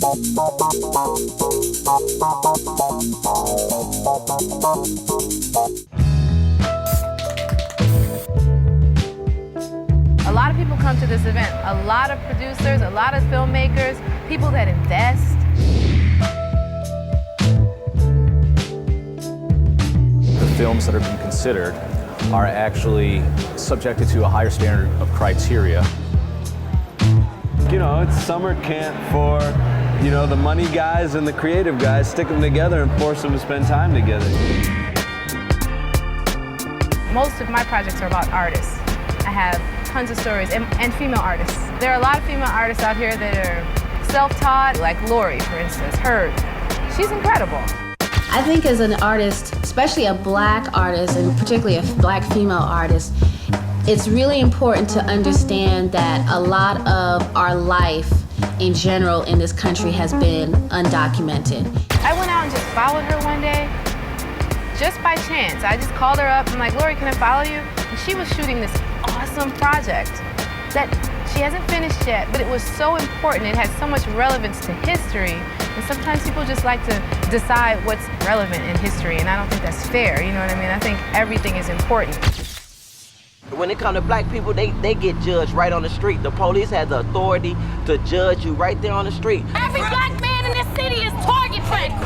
A lot of people come to this event. A lot of producers, a lot of filmmakers, people that invest. The films that are being considered are actually subjected to a higher standard of criteria. You know, it's summer camp for, you know, the money guys and the creative guys. Stick them together and force them to spend time together. Most of my projects are about artists. I have tons of stories, and female artists. There are a lot of female artists out here that are self-taught, like Lori, for instance, her. She's incredible. I think as an artist, especially a black artist, and particularly a black female artist, it's really important to understand that a lot of our life in general in this country has been undocumented. I went out and just followed her one day, just by chance. I just called her up, I'm like, Lori, can I follow you? And she was shooting this awesome project that she hasn't finished yet, but it was so important. It had so much relevance to history. And sometimes people just like to decide what's relevant in history, and I don't think that's fair, you know what I mean? I think everything is important. When it comes to black people, they get judged right on the street. The police has the authority to judge you right there on the street. Every black man in this city is target practice.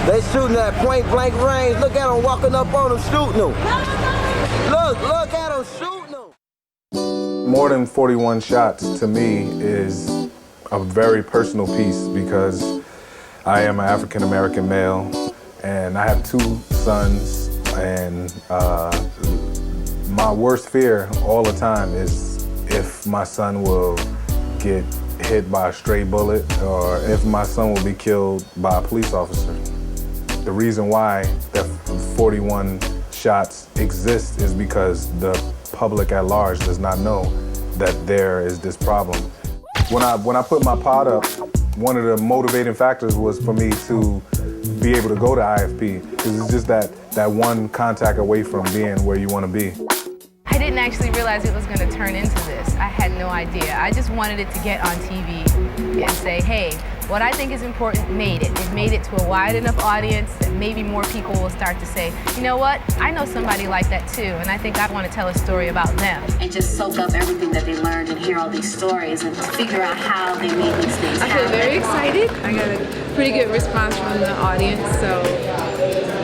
They shooting at point blank range. Look at them walking up on them, shooting them. Look at them shooting them. More than 41 shots to me is a very personal piece because I am an African-American male and I have 2 sons, and my worst fear all the time is if my son will get hit by a stray bullet or if my son will be killed by a police officer. The reason why the 41 shots exist is because the public at large does not know that there is this problem. When I put my pod up, one of the motivating factors was for me to be able to go to IFP, because it's just that one contact away from being where you want to be. I didn't actually realize it was going to turn into this. I had no idea. I just wanted it to get on TV and say, hey, what I think is important made it. It made it to a wide enough audience that maybe more people will start to say, you know what, I know somebody like that too, and I think I want to tell a story about them. And just soak up everything that they learned and hear all these stories and figure out how they made these things happen. I feel very excited. I got a pretty good response from the audience, so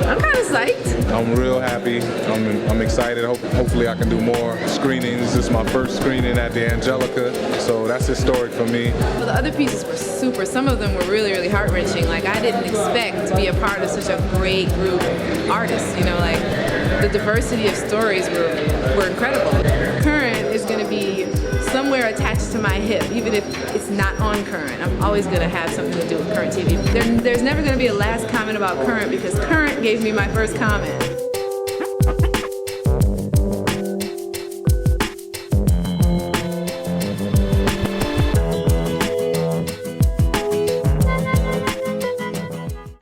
I'm kind of psyched. I'm real happy. I'm excited. Hopefully I can do more screenings. This is my first screening at the Angelica, so that's historic for me. Well, the other pieces were super. Some of them were really, really heart-wrenching. Like, I didn't expect to be a part of such a great group of artists, you know, like the diversity of stories were incredible. Current is going to be somewhere attached to my hip, even if it's not on Current. I'm always going to have something to do with Current TV. There's never going to be a last comment about Current because Current gave me my first comment.